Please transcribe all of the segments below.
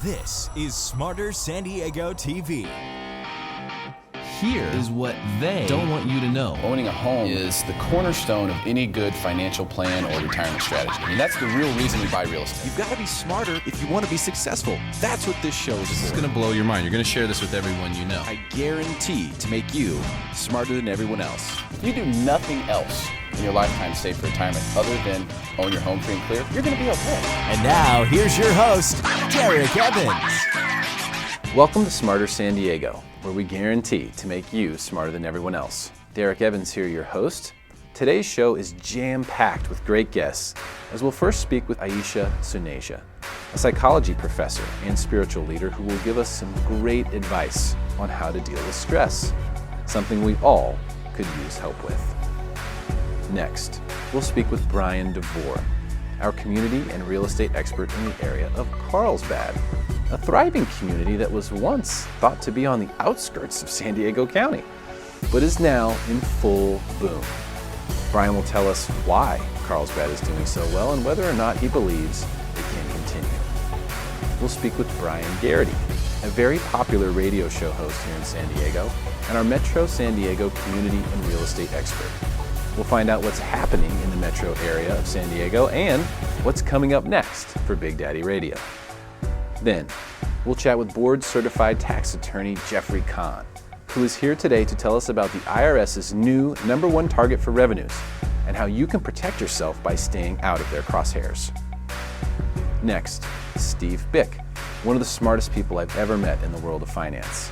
This is Smarter San Diego TV. Here is what they don't want you to know. Owning a home is the cornerstone of any good financial plan or retirement strategy. I mean, that's the real reason we buy real estate. You've got to be smarter if you want to be successful. That's what this show is This is for. going to blow your mind. You're going to share this with everyone you know. I guarantee to make you smarter than everyone else. If you do nothing else in your lifetime to save for retirement other than own your home free and clear, you're going to be okay. And now, here's your host, Derek Evans. Welcome to Smarter San Diego, where we guarantee to make you smarter than everyone else. Derek Evans here, your host. Today's show is jam-packed with great guests, as we'll first speak with Ayesha Suneja, a psychology professor and spiritual leader who will give us some great advice on how to deal with stress, something we all could use help with. Next, we'll speak with Bryan Devore, our community and real estate expert in the area of Carlsbad, a thriving community that was once thought to be on the outskirts of San Diego County, but is now in full boom. Bryan will tell us why Carlsbad is doing so well and whether or not he believes it can continue. We'll speak with Bryan Garrity, a very popular radio show host here in San Diego, and our Metro San Diego community and real estate expert. We'll find out what's happening in the metro area of San Diego and what's coming up next for Big Daddy Radio. Then, we'll chat with board-certified tax attorney Jeffrey Kahn, who is here today to tell us about the IRS's new #1 target for revenues and how you can protect yourself by staying out of their crosshairs. Next, Steve Bick, one of the smartest people I've ever met in the world of finance.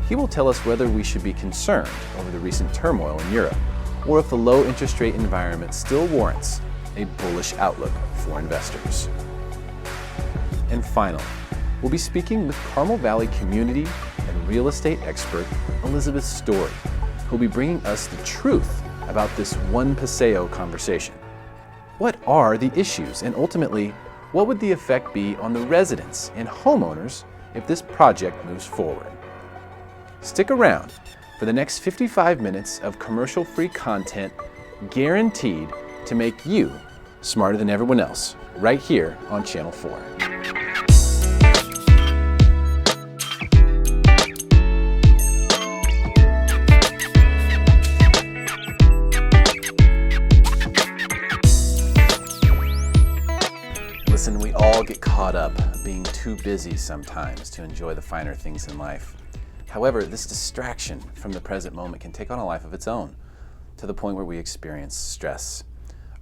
He will tell us whether we should be concerned over the recent turmoil in Europe, or if the low interest rate environment still warrants a bullish outlook for investors. And finally, we'll be speaking with Carmel Valley community and real estate expert Elizabeth Story, who'll be bringing us the truth about this one Paseo conversation. What are the issues, and ultimately, what would the effect be on the residents and homeowners if this project moves forward? Stick around for the next 55 minutes of commercial-free content guaranteed to make you smarter than everyone else, right here on Channel 4. Listen, we all get caught up being too busy sometimes to enjoy the finer things in life. However, this distraction from the present moment can take on a life of its own, to the point where we experience stress.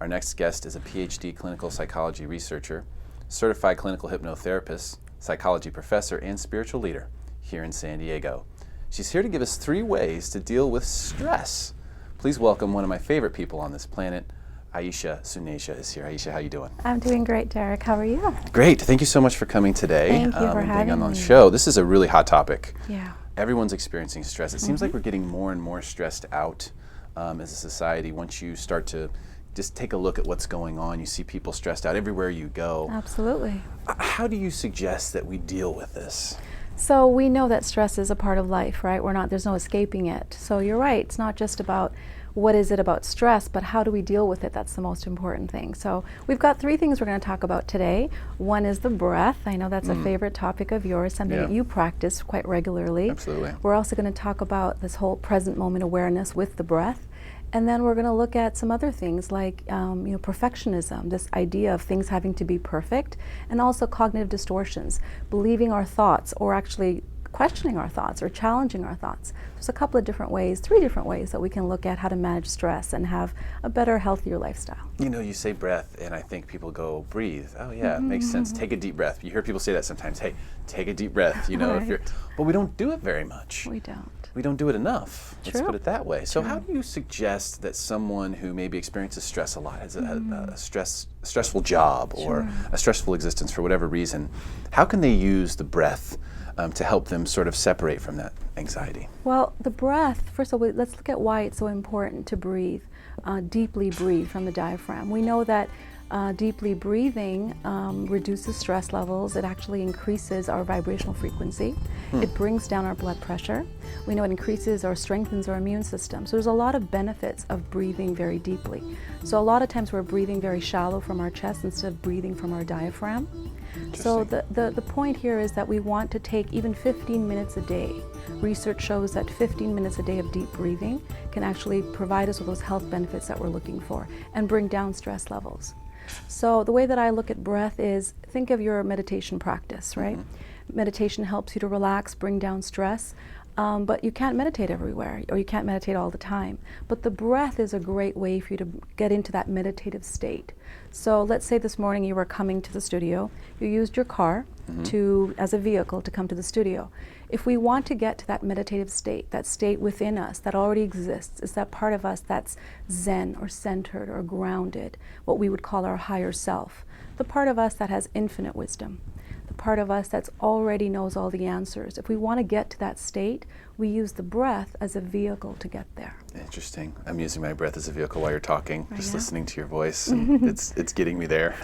Our next guest is a PhD clinical psychology researcher, certified clinical hypnotherapist, psychology professor, and spiritual leader here in San Diego. She's here to give us 3 ways to deal with stress. Please welcome one of my favorite people on this planet. Ayesha Suneja is here. Ayesha, how you doing? I'm doing great, Derek. How are you? Great. Thank you so much for coming today. Thank you for and having being on the me. show. This is a really hot topic. Yeah. Everyone's experiencing stress. It seems like we're getting more and more stressed out as a society. Once you start to just take a look at what's going on, you see people stressed out everywhere you go. Absolutely. How do you suggest that we deal with this? So we know that stress is a part of life, right? There's no escaping it. So you're right. It's not just about what is it about stress, but how do we deal with it? That's the most important thing. So we've got 3 things we're going to talk about today. One is the breath. I know that's a favorite topic of yours, something that you practice quite regularly. Absolutely. We're also going to talk about this whole present moment awareness with the breath. And then we're going to look at some other things like perfectionism, this idea of things having to be perfect, and also cognitive distortions, believing our thoughts or actually questioning our thoughts or challenging our thoughts. There's a couple of different ways, 3 different ways that we can look at how to manage stress and have a better, healthier lifestyle. You know, you say breath, and I think people go, breathe. Oh yeah, it makes sense. Take a deep breath. You hear people say that sometimes. Hey, take a deep breath. You know, Right. but we don't do it very much. We don't. We don't do it enough. Let's True. put it that way. So how do you suggest that someone who maybe experiences stress a lot, has a stressful job or a stressful existence for whatever reason, how can they use the breath to help them sort of separate from that anxiety? Well, the breath, first of all, let's look at why it's so important to breathe, deeply breathe from the diaphragm. We know that Deeply breathing reduces stress levels. It actually increases our vibrational frequency. It brings down our blood pressure. We know it increases or strengthens our immune system. So there's a lot of benefits of breathing very deeply. So a lot of times we're breathing very shallow from our chest instead of breathing from our diaphragm. So the point here is that we want to take even 15 minutes a day. Research shows that 15 minutes a day of deep breathing can actually provide us with those health benefits that we're looking for and bring down stress levels. So the way that I look at breath is, think of your meditation practice, right? Meditation helps you to relax, bring down stress, but you can't meditate everywhere, or you can't meditate all the time. But the breath is a great way for you to get into that meditative state. So let's say this morning you were coming to the studio, you used your car as a vehicle to come to the studio. If we want to get to that meditative state, that state within us that already exists, is that part of us that's zen or centered or grounded, what we would call our higher self, the part of us that has infinite wisdom, the part of us that's already knows all the answers. If we want to get to that state, we use the breath as a vehicle to get there. Interesting. I'm using my breath as a vehicle while you're talking, just listening to your voice. And it's getting me there.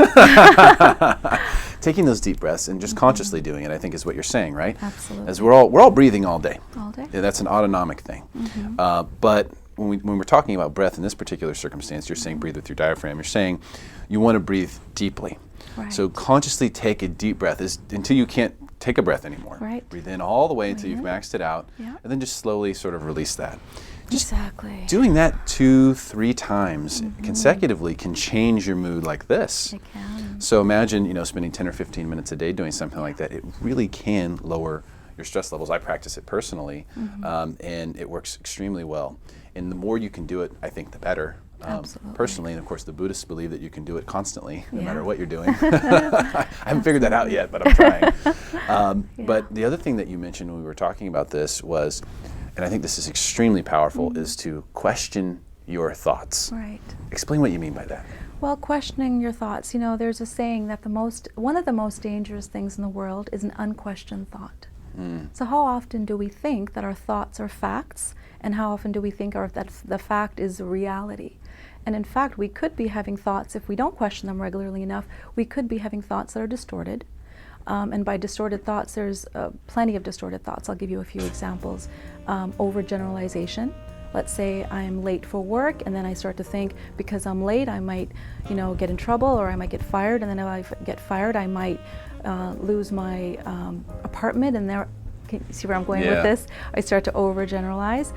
Taking those deep breaths and just consciously doing it, I think, is what you're saying, right? Absolutely. As we're all breathing all day. All day. Yeah, that's an autonomic thing. But when we're talking about breath in this particular circumstance, you're saying breathe with your diaphragm. You're saying you want to breathe deeply. Right. So consciously take a deep breath until you can't take a breath anymore. Right. Breathe in all the way until you've maxed it out, Yeah. and then just slowly sort of release that. Just exactly. doing that 2-3 times consecutively can change your mood like this. It can. So imagine, spending 10 or 15 minutes a day doing something like that. It really can lower your stress levels. I practice it personally, and it works extremely well. And the more you can do it, I think the better. Absolutely. Personally, and of course the Buddhists believe that you can do it constantly, no Yeah. matter what you're doing. I haven't figured that out yet, but I'm trying. But the other thing that you mentioned when we were talking about this was, and I think this is extremely powerful, is to question your thoughts. Right. Explain what you mean by that. Well, questioning your thoughts, there's a saying that one of the most dangerous things in the world is an unquestioned thought. So how often do we think that our thoughts are facts, and how often do we think that the fact is reality? And in fact, we could be having thoughts, if we don't question them regularly enough, we could be having thoughts that are distorted. And by distorted thoughts, there's plenty of distorted thoughts. I'll give you a few examples. Overgeneralization. Let's say I'm late for work, and then I start to think, because I'm late, I might, get in trouble, or I might get fired. And then if I get fired, I might lose my apartment. And there, can you see where I'm going with this? I start to overgeneralize.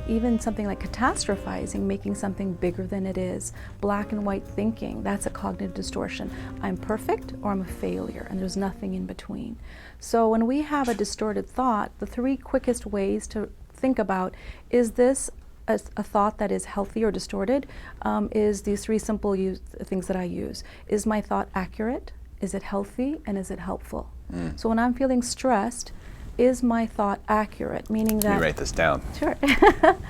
Even something like catastrophizing, making something bigger than it is. Black and white thinking, that's a cognitive distortion. I'm perfect or I'm a failure, and there's nothing in between. So when we have a distorted thought, the 3 quickest ways to think about, is this a thought that is healthy or distorted, is these 3 simple things that I use. Is my thought accurate? Is it healthy? And is it helpful? So when I'm feeling stressed, is my thought accurate? Meaning that... Let me write this down. Sure.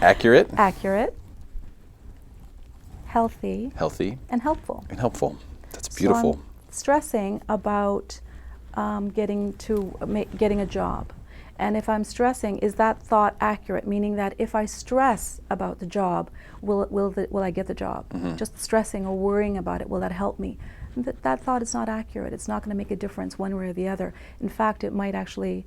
Accurate. Accurate, healthy, Healthy. and helpful. And helpful. That's beautiful. So I'm stressing about getting a job. And if I'm stressing, is that thought accurate? Meaning that if I stress about the job, will I get the job? Just stressing or worrying about it, will that help me? That thought is not accurate. It's not going to make a difference one way or the other. In fact, it might actually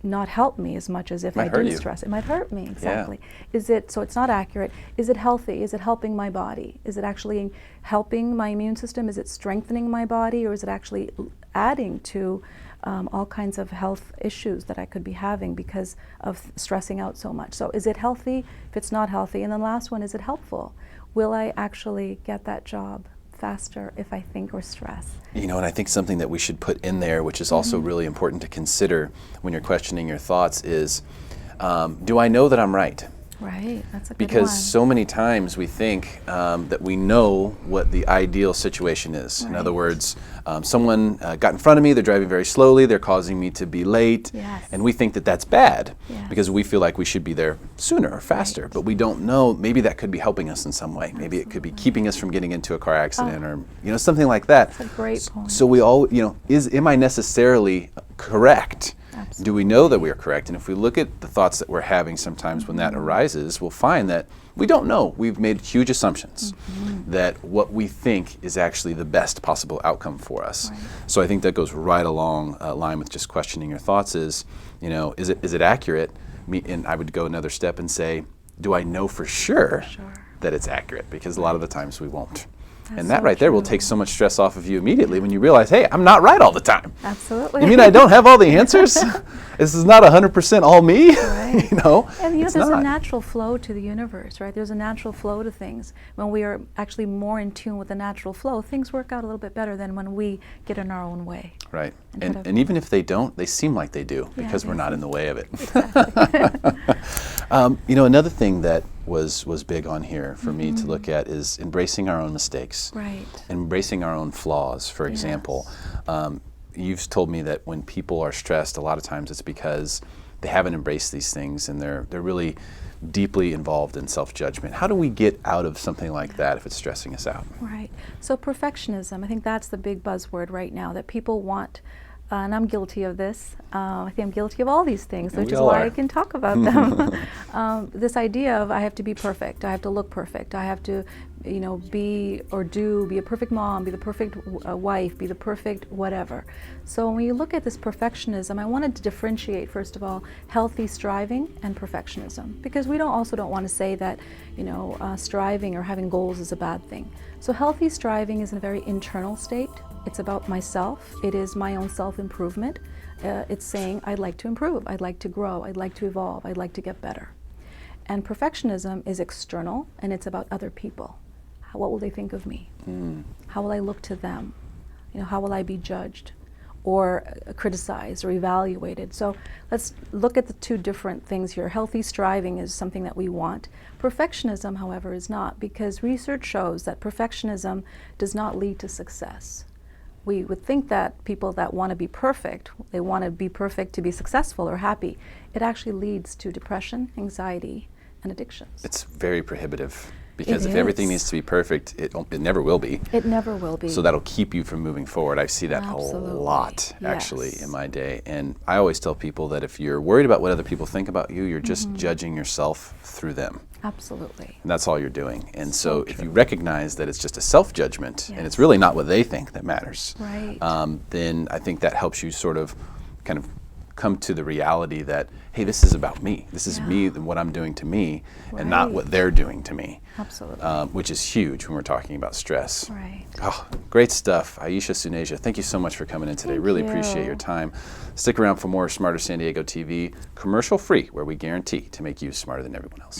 not help me as much as if I do stress. It might hurt me, exactly. Yeah. So it's not accurate. Is it healthy? Is it helping my body? Is it actually helping my immune system? Is it strengthening my body? Or is it actually adding to all kinds of health issues that I could be having because of stressing out so much? So is it healthy? If it's not healthy. And then last one, is it helpful? Will I actually get that job faster if I think or stress? And I think something that we should put in there, which is also really important to consider when you're questioning your thoughts, is do I know that I'm right? Right, that's a good Because one. so many times we think that we know what the ideal situation is. In other words, someone got in front of me, they're driving very slowly, they're causing me to be late, and we think that that's bad because we feel like we should be there sooner or faster, but we don't know, maybe that could be helping us in some way. Maybe it could be keeping us from getting into a car accident or something like that. That's a great point. So we all, am I necessarily correct? Absolutely. Do we know that we are correct? And if we look at the thoughts that we're having sometimes when that arises, we'll find that we don't know. We've made huge assumptions that what we think is actually the best possible outcome for us. Right. So I think that goes right along line with just questioning your thoughts is, is it accurate? And I would go another step and say, do I know for sure that it's accurate? Because a lot of the times we won't. And that right there will take so much stress off of you immediately when you realize, hey, I'm not right all the time. Absolutely. You mean I don't have all the answers? This is not 100% all me? Right. And it's there's not. a natural flow to the universe, right? There's a natural flow to things. When we are actually more in tune with the natural flow, things work out a little bit better than when we get in our own way. Right. And even if they don't, they seem like they do because we're not in the way of it. Exactly. Another thing that was big on here for me to look at is embracing our own mistakes. Right. Embracing our own flaws, for example. You've told me that when people are stressed, a lot of times it's because they haven't embraced these things and they're really deeply involved in self-judgment. How do we get out of something like that if it's stressing us out? Right. So perfectionism, I think that's the big buzzword right now that people want. And I'm guilty of this. I think I'm guilty of all these things, which is why I can talk about them. This idea of I have to be perfect, I have to look perfect, I have to, be a perfect mom, be the perfect wife, be the perfect whatever. So when you look at this perfectionism, I wanted to differentiate, first of all, healthy striving and perfectionism, because we don't want to say that, striving or having goals is a bad thing. So healthy striving is in a very internal state. It's about myself. It is my own self-improvement. It's saying, I'd like to improve, I'd like to grow, I'd like to evolve, I'd like to get better. And perfectionism is external, and it's about other people. What will they think of me? How will I look to them? How will I be judged or criticized or evaluated? So let's look at the two different things here. Healthy striving is something that we want. Perfectionism, however, is not, because research shows that perfectionism does not lead to success. We would think that people that want to be perfect, they want to be perfect to be successful or happy. It actually leads to depression, anxiety, and addictions. It's very prohibitive because if everything needs to be perfect, it never will be. It never will be. So that'll keep you from moving forward. I see that a lot, actually, in my day. And I always tell people that if you're worried about what other people think about you, you're just judging yourself through them. Absolutely. And that's all you're doing. And so if you recognize that it's just a self-judgment and it's really not what they think that matters, then I think that helps you sort of kind of come to the reality that, hey, this is about me. This is me and what I'm doing to me and not what they're doing to me. Absolutely. Which is huge when we're talking about stress. Right. Oh, great stuff. Ayesha, Suneja, thank you so much for coming in today. Really appreciate your time. Stick around for more Smarter San Diego TV, commercial free, where we guarantee to make you smarter than everyone else.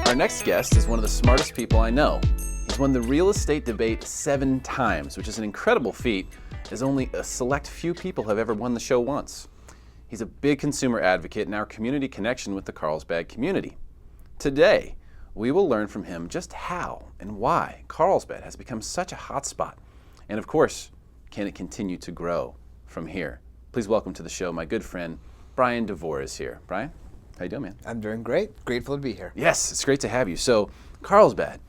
Our next guest is one of the smartest people I know. He's won the real estate debate 7 times, which is an incredible feat, as only a select few people have ever won the show once. He's a big consumer advocate in our community connection with the Carlsbad community. Today, we will learn from him just how and why Carlsbad has become such a hot spot. And of course, can it continue to grow from here? Please welcome to the show my good friend, Bryan Devore is here. Bryan, how you doing, man? I'm doing great. Grateful to be here. Yes, it's great to have you. So, Carlsbad,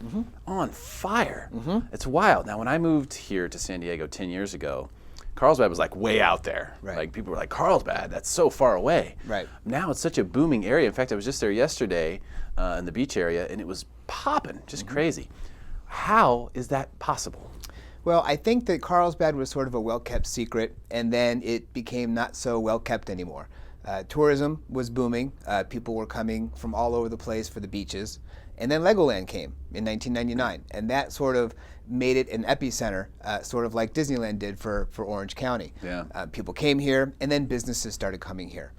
on fire. It's wild. Now, when I moved here to San Diego 10 years ago, Carlsbad was like way out there. Right. Like people were like, Carlsbad, that's so far away. Right. Now it's such a booming area. In fact, I was just there yesterday in the beach area, and it was popping, just crazy. How is that possible? Well, I think that Carlsbad was sort of a well-kept secret, and then it became not so well-kept anymore. Tourism was booming. People were coming from all over the place for the beaches. And then Legoland came in 1999, and that sort of made it an epicenter, sort of like Disneyland did for Orange County. Yeah. People came here, and then businesses started coming here.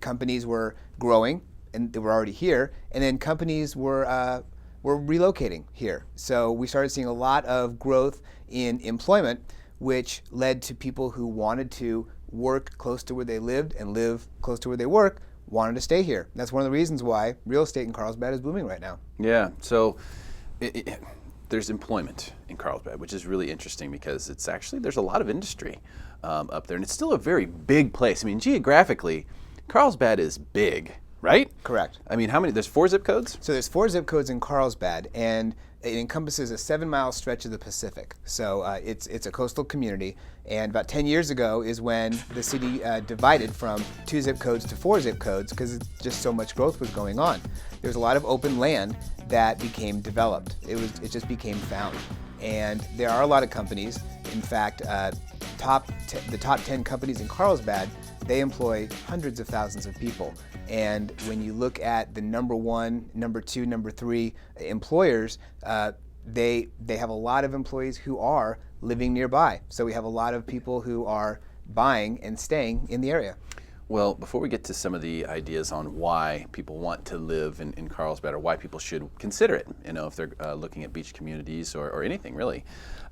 Companies were growing, and they were already here, and then companies were relocating here. So we started seeing a lot of growth in employment, which led to people who wanted to work close to where they lived and live close to where they work, wanted to stay here. That's one of the reasons why real estate in Carlsbad is booming right now. Yeah, so there's employment in Carlsbad, which is really interesting because it's actually, there's a lot of industry up there, and it's still a very big place. I mean, geographically, Carlsbad is big, right? Correct. I mean, how many, there's 4 zip codes? So there's 4 zip codes in Carlsbad, and it encompasses a 7-mile stretch of the Pacific. So it's a coastal community. And about 10 years ago is when the city divided from 2 zip codes to 4 zip codes because just so much growth was going on. There was a lot of open land that became developed. It just became found. And there are a lot of companies. In fact, the top 10 companies in Carlsbad, they employ hundreds of thousands of people. And when you look at the number 1, number 2, number 3 employers, they have a lot of employees who are living nearby. So we have a lot of people who are buying and staying in the area. Well, before we get to some of the ideas on why people want to live in Carlsbad or why people should consider it, if they're looking at beach communities or anything really,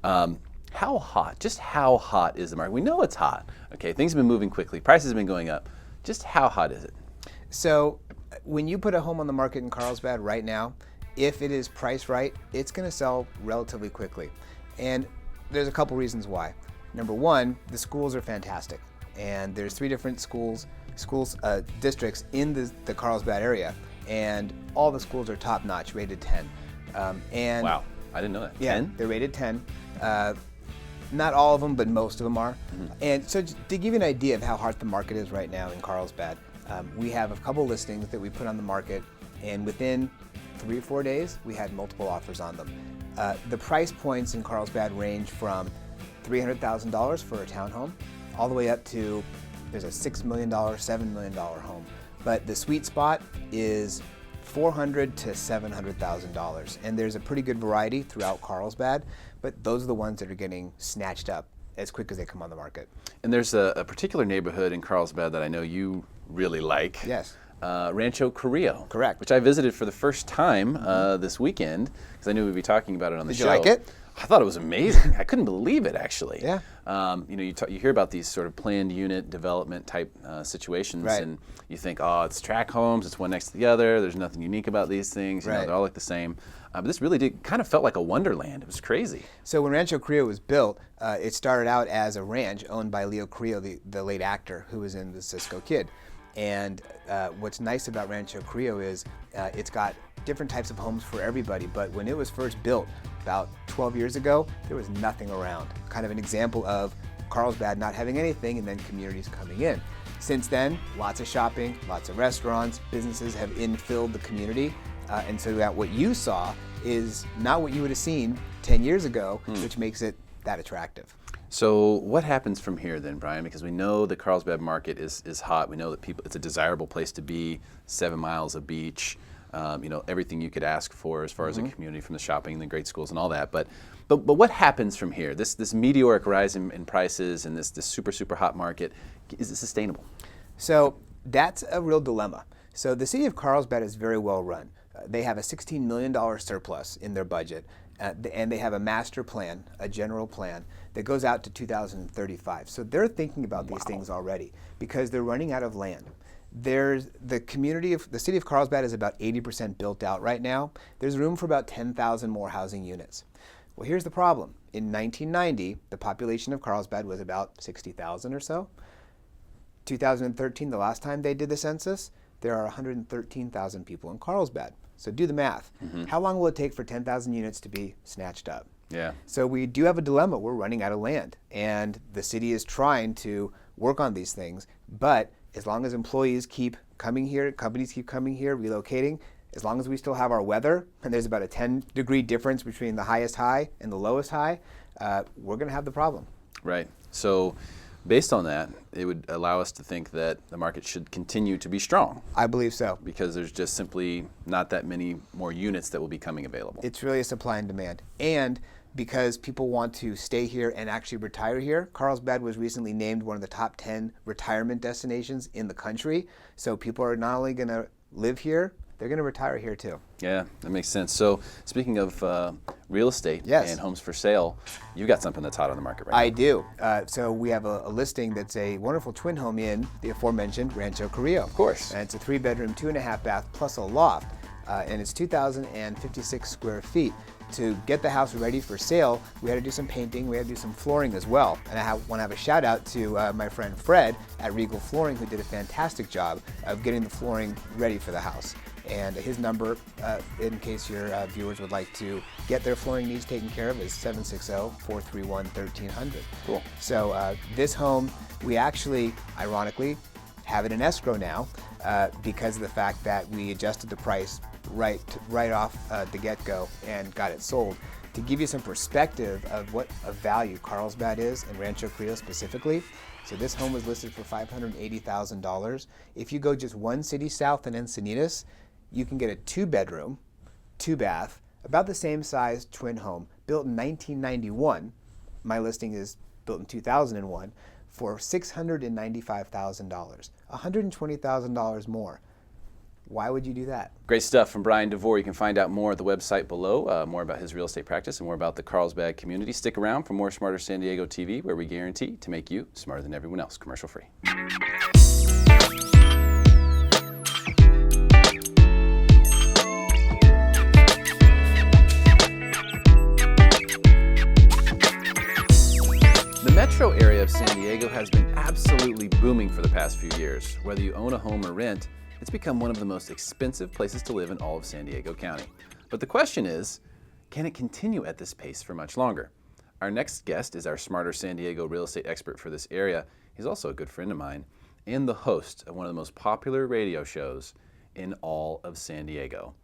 how hot is the market? We know it's hot. Okay, things have been moving quickly. Prices have been going up. Just how hot is it? So when you put a home on the market in Carlsbad right now, if it is priced right, it's going to sell relatively quickly. And there's a couple reasons why. Number one, the schools are fantastic. And there's 3 different districts in the Carlsbad area, and all the schools are top-notch, rated 10. And wow, I didn't know that. Yeah, 10? they're rated 10. Not all of them, but most of them are. And so to give you an idea of how hot the market is right now in Carlsbad, we have a couple listings that we put on the market, and within 3 or 4 days, we had multiple offers on them. The price points in Carlsbad range from $300,000 for a townhome, all the way up to, there's a $6 million, $7 million home. But the sweet spot is $400,000 to $700,000. And there's a pretty good variety throughout Carlsbad, but those are the ones that are getting snatched up as quick as they come on the market. And there's a particular neighborhood in Carlsbad that I know you really like. Yes. Rancho Carrillo. Correct. Which I visited for the first time this weekend because I knew we'd be talking about it on the show. Did you like it? I thought it was amazing. I couldn't believe it, actually. Yeah. You hear about these sort of planned unit development type situations, Right. and you think, oh, it's tract homes, it's one next to the other, there's nothing unique about these things, Right. they all look the same. But this really kind of felt like a wonderland. It was crazy. So when Rancho Carrillo was built, it started out as a ranch owned by Leo Carrillo, the late actor who was in the Cisco Kid. And what's nice about Rancho Carrillo is it's got different types of homes for everybody, but when it was first built about 12 years ago, there was nothing around. Kind of an example of Carlsbad not having anything and then communities coming in. Since then, lots of shopping, lots of restaurants, businesses have infilled the community, and so that what you saw is not what you would have seen 10 years ago, which makes it that attractive. So what happens from here then, Bryan? Because we know the Carlsbad market is hot. We know that it's a desirable place to be, 7 miles of beach, everything you could ask for as far as a community, from the shopping and the great schools and all that. But what happens from here? This meteoric rise in prices and this super, super hot market, is it sustainable? So that's a real dilemma. So the city of Carlsbad is very well run. They have a $16 million surplus in their budget, and they have a master plan, a general plan, that goes out to 2035. So they're thinking about these things already because they're running out of land. There's the city of Carlsbad is about 80% built out right now. There's room for about 10,000 more housing units. Well, here's the problem. In 1990, the population of Carlsbad was about 60,000 or so. 2013, the last time they did the census, there are 113,000 people in Carlsbad. So do the math. How long will it take for 10,000 units to be snatched up? Yeah. So we do have a dilemma. We're running out of land, and the city is trying to work on these things. But as long as employees keep coming here, companies keep coming here, relocating, as long as we still have our weather, and there's about a 10-degree difference between the highest high and the lowest high, we're going to have the problem. Right. So based on that, it would allow us to think that the market should continue to be strong. I believe so. Because there's just simply not that many more units that will be coming available. It's really a supply and demand. And because people want to stay here and actually retire here, Carlsbad was recently named one of the top 10 retirement destinations in the country. So people are not only going to live here, they're going to retire here too. Yeah, that makes sense. So speaking of real estate Yes. and homes for sale, you've got something that's hot on the market right now. I do. So we have a listing that's a wonderful twin home in the aforementioned Rancho Carrillo. Of course. And it's a 3-bedroom, 2.5 bath plus a loft. And it's 2,056 square feet. To get the house ready for sale, we had to do some painting, we had to do some flooring as well. And I want to have a shout out to my friend Fred at Regal Flooring, who did a fantastic job of getting the flooring ready for the house. And his number, in case your viewers would like to get their flooring needs taken care of, is 760-431-1300. Cool. So this home, we actually, ironically, have it in escrow now because of the fact that we adjusted the price right off the get-go and got it sold. To give you some perspective of what a value Carlsbad is and Rancho Cucamonga specifically, so this home was listed for $580,000. If you go just one city south in Encinitas, you can get a 2-bedroom, 2-bath, about the same size twin home, built in 1991. My listing is built in 2001 for $695,000, $120,000 more. Why would you do that? Great stuff from Bryan Devore. You can find out more at the website below, more about his real estate practice and more about the Carlsbad community. Stick around for more Smarter San Diego TV, where we guarantee to make you smarter than everyone else, commercial free. The metro area of San Diego has been absolutely booming for the past few years. Whether you own a home or rent, it's become one of the most expensive places to live in all of San Diego County. But the question is, can it continue at this pace for much longer? Our next guest is our Smarter San Diego real estate expert for this area. He's also a good friend of mine and the host of one of the most popular radio shows in all of San Diego.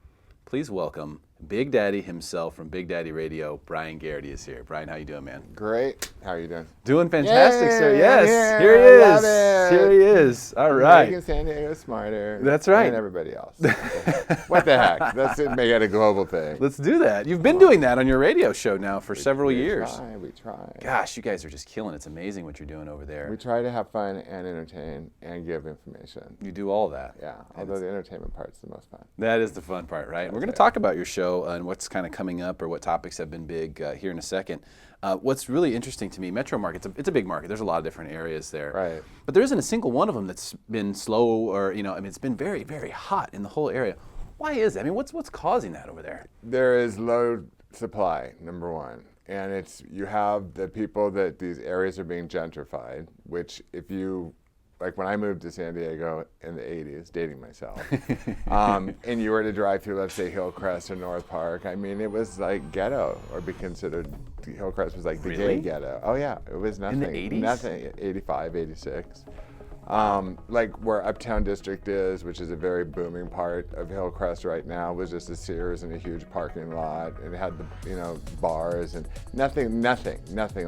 Please welcome Big Daddy himself from Big Daddy Radio. Bryan Garrity is here. Bryan, how you doing, man? Great. How are you doing? Doing fantastic, Yay, sir. Yes, yeah, here he love is. it. Here he is. All right. Making San Diego smarter. That's right. And everybody else. What the heck? Let's make it a global thing. Let's do that. You've been doing that on your radio show now for several years. We try. Gosh, you guys are just killing it. It's amazing what you're doing over there. We try to have fun and entertain and give information. You do all that. Yeah, although the entertainment part's the most fun. That is the fun part, right? We're going to talk about your show and what's kind of coming up or what topics have been big here in a second. What's really interesting to me, metro market, it's a big market. There's a lot of different areas there. Right. But there isn't a single one of them that's been slow or, it's been very, very hot in the whole area. Why is that? I mean, what's causing that over there? There is low supply, number one. And you have the people that these areas are being gentrified, which if you, like when I moved to San Diego in the 80s, dating myself, and you were to drive through, let's say, Hillcrest or North Park, I mean, it was like ghetto, or be considered, Hillcrest was like the gay ghetto. Oh yeah, it was nothing. In the 80s? Nothing, 85, 86. Like where Uptown District is, which is a very booming part of Hillcrest right now, was just a Sears and a huge parking lot, and it had the bars and nothing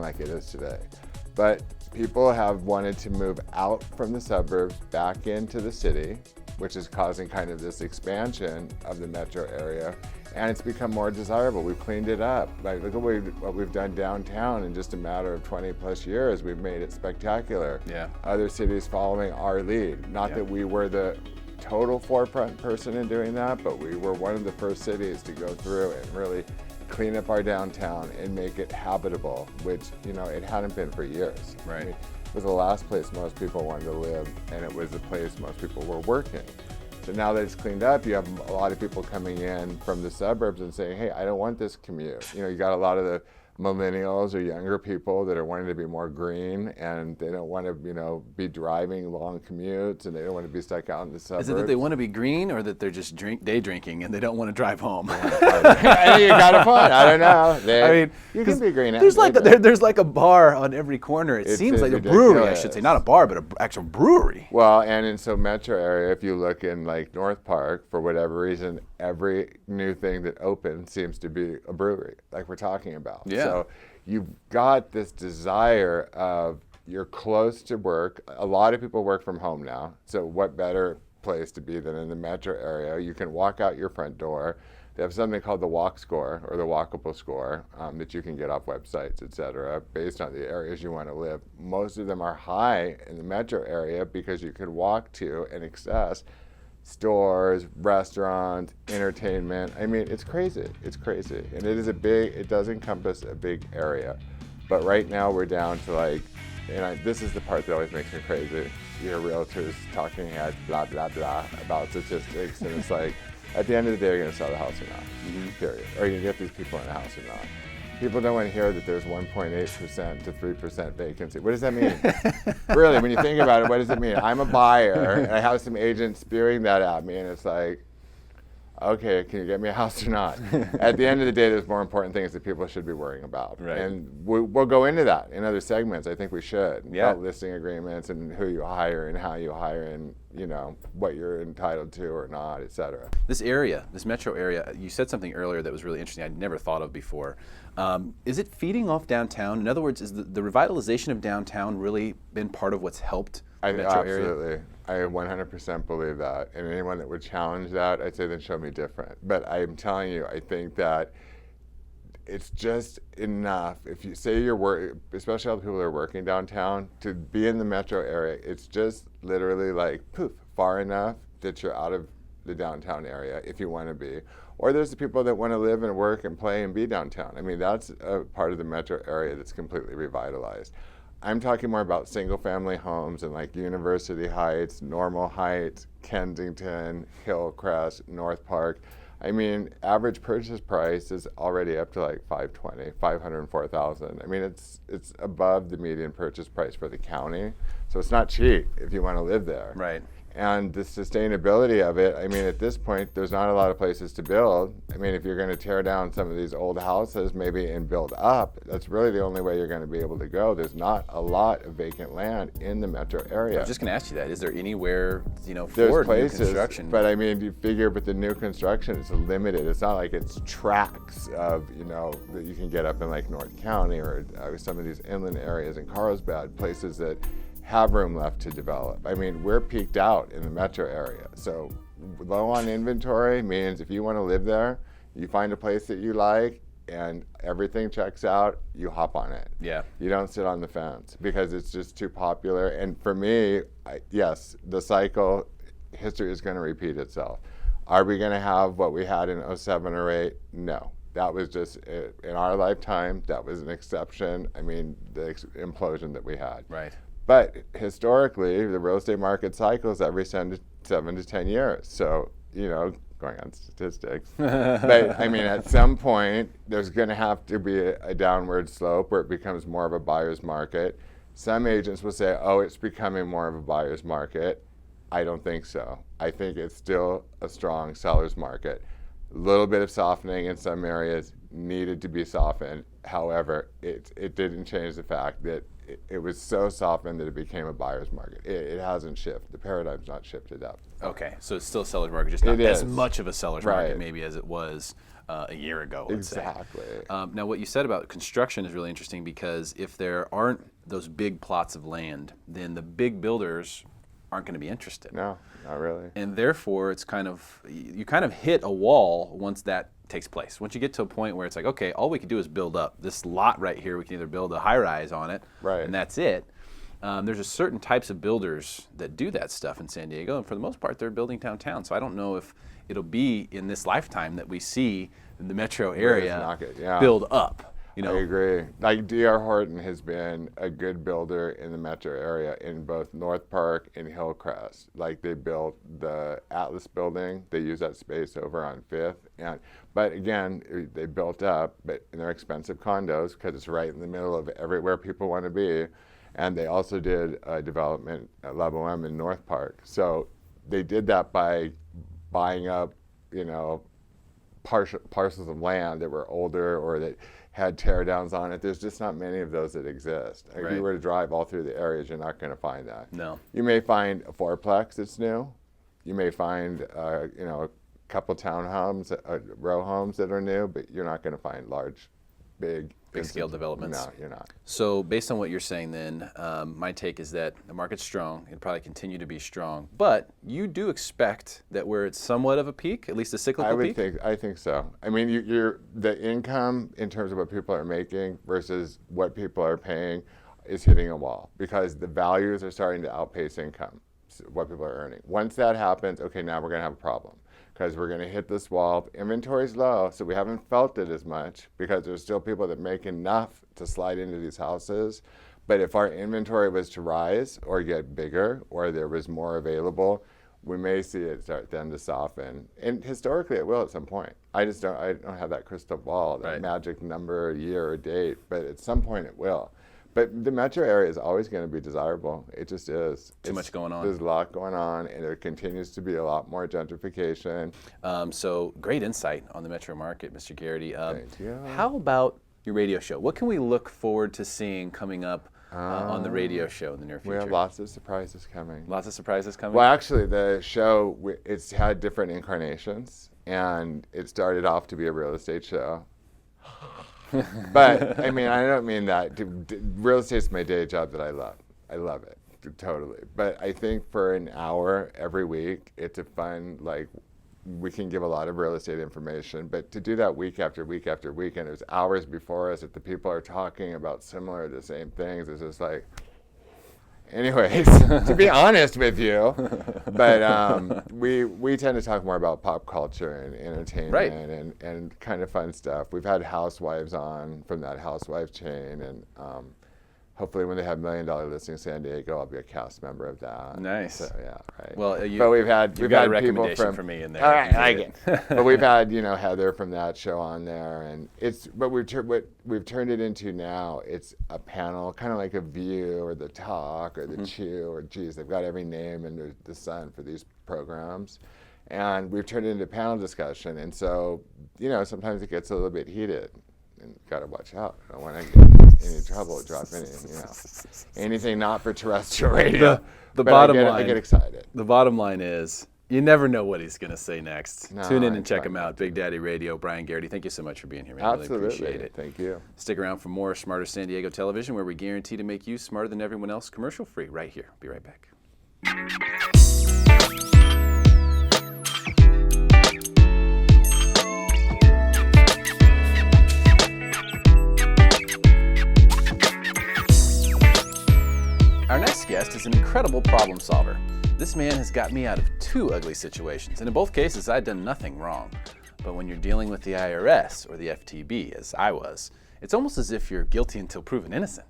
like it is today. But people have wanted to move out from the suburbs back into the city, which is causing kind of this expansion of the metro area, and it's become more desirable. We've cleaned it up. Like, look at what we've done downtown in just a matter of 20 plus years. We've made it spectacular. Yeah. Other cities following our lead. Not that we were the total forefront person in doing that, but we were one of the first cities to go through and really clean up our downtown and make it habitable, which it hadn't been for years. Right. I mean, it was the last place most people wanted to live, and it was the place most people were working. So now that it's cleaned up, you have a lot of people coming in from the suburbs and saying, hey, I don't want this commute. You got a lot of the millennials or younger people that are wanting to be more green, and they don't want to, be driving long commutes, and they don't want to be stuck out in the suburbs. Is it that they want to be green, or that they're just day drinking and they don't want to drive home? I think you got a point. I don't know. You can be green. There's like a bar on every corner. It seems like ridiculous. A brewery, I should say, not a bar, but an actual brewery. Well, and in some metro area, if you look in like North Park, for whatever reason, every new thing that opens seems to be a brewery, like we're talking about. Yeah. So you've got this desire of, you're close to work. A lot of people work from home now. So what better place to be than in the metro area? You can walk out your front door. They have something called the walk score, or the walkable score, that you can get off websites, et cetera, based on the areas you want to live. Most of them are high in the metro area because you can walk to and access stores, restaurants, entertainment. I mean, it's crazy. It's crazy. And it does encompass a big area. But right now we're down to this is the part that always makes me crazy. You hear realtors talking at blah, blah, blah about statistics, and it's like, at the end of the day, you're going to sell the house or not, period. Or you're going to get these people in the house or not. People don't want to hear that there's 1.8% to 3% vacancy. What does that mean? Really, when you think about it, what does it mean? I'm a buyer, and I have some agents spewing that at me, and it's like, okay, can you get me a house or not? At the end of the day, there's more important things that people should be worrying about. Right. And we'll go into that in other segments. I think we should. Yeah. About listing agreements and who you hire and how you hire and, what you're entitled to or not, et cetera. This area, this metro area, you said something earlier that was really interesting I'd never thought of before. Is it feeding off downtown? In other words, is the revitalization of downtown really been part of what's helped the metro area? Absolutely. I 100% believe that. And anyone that would challenge that, I'd say then show me different. But I'm telling you, I think that it's just enough. If you say especially all the people that are working downtown, to be in the metro area, it's just literally like poof, far enough that you're out of the downtown area if you want to be. Or there's the people that want to live and work and play and be downtown. I mean, that's a part of the metro area that's completely revitalized. I'm talking more about single-family homes in like University Heights, Normal Heights, Kensington, Hillcrest, North Park. I mean, average purchase price is already up to like $504,000. I mean, it's above the median purchase price for the county, so it's not cheap if you want to live there. Right. And the sustainability of it, I mean, at this point, there's not a lot of places to build. I mean, if you're going to tear down some of these old houses maybe and build up, that's really the only way you're going to be able to go. There's not a lot of vacant land in the metro area. I was just going to ask you that. Is there anywhere, There's for places, new construction? but I mean, you figure with the new construction, it's limited. It's not like it's tracts of, that you can get up in like North County or some of these inland areas in Carlsbad, places that have room left to develop. I mean, we're peaked out in the metro area. So low on inventory means if you want to live there, you find a place that you like and everything checks out, you hop on it. Yeah. You don't sit on the fence because it's just too popular. And for me, yes, the cycle, history is going to repeat itself. Are we going to have what we had in 07 or 08? No. That was just, in our lifetime, that was an exception. I mean, the implosion that we had. Right. But historically, the real estate market cycles every 7 to 10 years. So, going on statistics. But I mean, at some point, there's going to have to be a downward slope where it becomes more of a buyer's market. Some agents will say, oh, it's becoming more of a buyer's market. I don't think so. I think it's still a strong seller's market. A little bit of softening in some areas needed to be softened. However, it didn't change the fact that it was so softened that it became a buyer's market. It hasn't shifted. The paradigm's not shifted up. Okay, so it's still a seller's market, just not It as is. much of a seller's Right. market maybe as it was a year ago, let's say. Exactly. Now, what you said about construction is really interesting because if there aren't those big plots of land, then the big builders aren't going to be interested. No, not really. And therefore, it's you kind of hit a wall once that takes place. Once you get to a point where it's like, okay, all we can do is build up this lot right here. We can either build a high-rise on it, Right. and that's it. There's just certain types of builders that do that stuff in San Diego, and for the most part, they're building downtown. So I don't know if it'll be in this lifetime that we see the metro area build up. I agree. Like D.R. Horton has been a good builder in the metro area in both North Park and Hillcrest. Like they built the Atlas building. They use that space over on 5th. But again, they built up, but they're expensive condos because it's right in the middle of everywhere people want to be. And they also did a development at Level M in North Park. So they did that by buying up, parcels of land that were older or that had tear downs on it. There's just not many of those that exist. If Right. you were to drive all through the areas, you're not going to find that. No. You may find a fourplex that's new. You may find, a couple townhomes, row homes that are new, but you're not going to find large, big scale developments. No, you're not. So based on what you're saying then, my take is that the market's strong. It'll probably continue to be strong. But you do expect that where it's somewhat of a peak, at least a cyclical peak? I think so. I mean, you're the income in terms of what people are making versus what people are paying is hitting a wall because the values are starting to outpace income, what people are earning. Once that happens, okay, now we're going to have a problem. Because we're going to hit this wall. Inventory's low, so we haven't felt it as much because there's still people that make enough to slide into these houses. But if our inventory was to rise or get bigger or there was more available, we may see it start then to soften. And historically it will at some point. I don't have that crystal ball, that Right. magic number, year or date, but at some point it will. But the metro area is always going to be desirable. It just is. Too much going on. There's a lot going on, and there continues to be a lot more gentrification. So great insight on the metro market, Mr. Garrity. Thank you. How about your radio show? What can we look forward to seeing coming up on the radio show in the near future? We have lots of surprises coming. Lots of surprises coming? Well, actually, the show, it's had different incarnations, and it started off to be a real estate show. But, I mean, I don't mean that. Real estate's my day job that I love. I love it, totally. But I think for an hour every week, it's a fun, like, we can give a lot of real estate information, but to do that week after week after week, and there's hours before us that the people are talking about similar, the same things, it's just like, anyways, to be honest with you, but we tend to talk more about pop culture and entertainment, right, and kind of fun stuff. We've had housewives on from that housewife chain, and hopefully when they have $1 Million Listing in San Diego, I'll be a cast member of that. Nice. So, yeah, right. Well, but we've had a people recommendation for me in there. All right, I like it. But we've had Heather from that show on there, and what we've turned it into now. It's a panel, kind of like a View or the Talk or the Chew or geez, they've got every name under the sun for these programs, and we've turned it into panel discussion. And so sometimes it gets a little bit heated. And got to watch out. I don't want to get in any trouble, drop anything not for terrestrial radio. The bottom line. I get excited. The bottom line is, you never know what he's going to say next. No, Tune in and check him out. Big Daddy Radio, Bryan Garrity. Thank you so much for being here, man. Absolutely. Really appreciate it. Thank you. Stick around for more Smarter San Diego Television, where we guarantee to make you smarter than everyone else, commercial free, right here. Be right back. Our next guest is an incredible problem solver. This man has got me out of 2 ugly situations, and in both cases, I'd done nothing wrong. But when you're dealing with the IRS, or the FTB, as I was, it's almost as if you're guilty until proven innocent.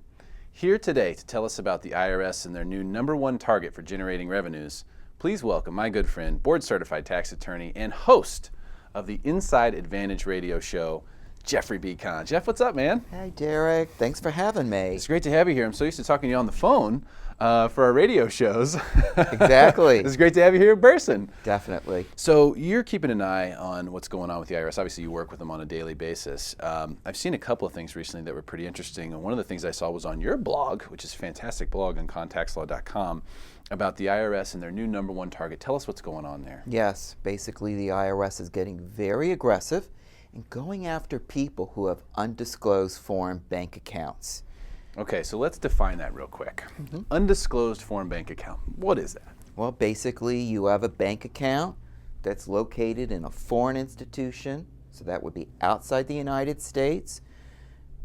Here today to tell us about the IRS and their new #1 target for generating revenues, please welcome my good friend, board-certified tax attorney, and host of the Inside Advantage radio show, Jeffrey B. Kahn. Jeff, what's up, man? Hey, Derek. Thanks for having me. It's great to have you here. I'm so used to talking to you on the phone for our radio shows. Exactly. It's great to have you here in person. Definitely. So you're keeping an eye on what's going on with the IRS. Obviously, you work with them on a daily basis. I've seen a couple of things recently that were pretty interesting. And one of the things I saw was on your blog, which is a fantastic blog on contactslaw.com, about the IRS and their new #1 target. Tell us what's going on there. Yes. Basically, the IRS is getting very aggressive in going after people who have undisclosed foreign bank accounts. Okay, so let's define that real quick. Undisclosed foreign bank account. What is that? Well, basically, you have a bank account that's located in a foreign institution, so that would be outside the United States.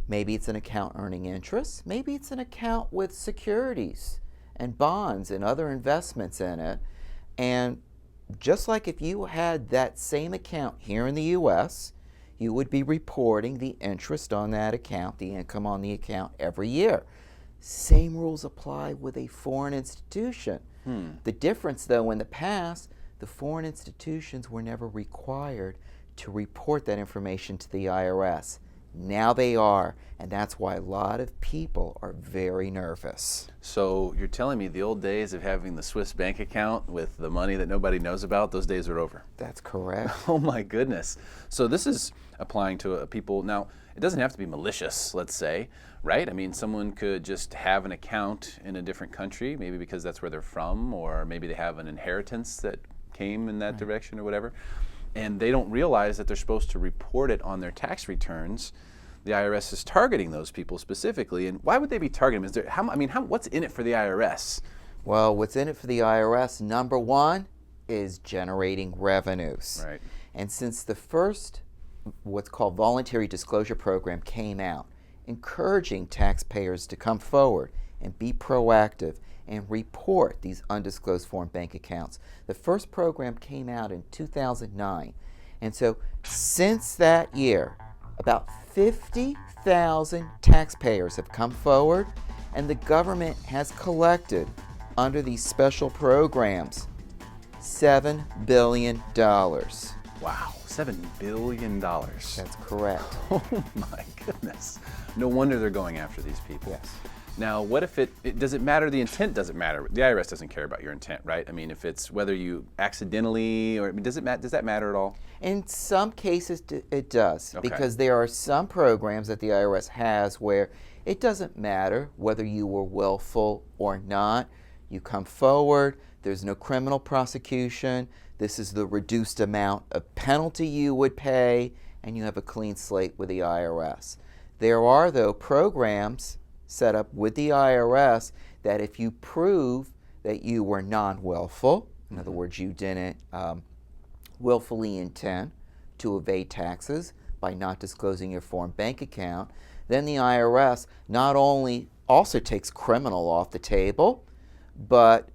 Maybe it's an account earning interest. Maybe it's an account with securities and bonds and other investments in it. And just like if you had that same account here in the U.S., you would be reporting the interest on that account, the income on the account every year. Same rules apply with a foreign institution. The difference, though, in the past, the foreign institutions were never required to report that information to the IRS. Now they are, and that's why a lot of people are very nervous. So you're telling me the old days of having the Swiss bank account with the money that nobody knows about, those days are over? That's correct. Oh my goodness. So this is applying to people. Now, it doesn't have to be malicious, let's say, right? I mean, someone could just have an account in a different country, maybe because that's where they're from, or maybe they have an inheritance that came in that direction or whatever, and they don't realize that they're supposed to report it on their tax returns. The IRS is targeting those people specifically, and why would they be targeting them? Is there, what's in it for the IRS? Well, what's in it for the IRS, #1, is generating revenues. Right. And since the first, what's called voluntary disclosure program came out, encouraging taxpayers to come forward and be proactive and report these undisclosed foreign bank accounts. The first program came out in 2009. And so since that year, about 50,000 taxpayers have come forward, and the government has collected, under these special programs, $7 billion. Wow, $7 billion. That's correct. Oh my goodness. No wonder they're going after these people. Yes. Now, what if does it matter? The intent doesn't matter. The IRS doesn't care about your intent, right? I mean, if it's whether you accidentally, or does that matter at all? In some cases, it does, Okay. because there are some programs that the IRS has where it doesn't matter whether you were willful or not. You come forward, there's no criminal prosecution, this is the reduced amount of penalty you would pay, and you have a clean slate with the IRS. There are, though, programs set up with the IRS that if you prove that you were non-willful, in other words, you didn't willfully intend to evade taxes by not disclosing your foreign bank account, then the IRS not only also takes criminal off the table, but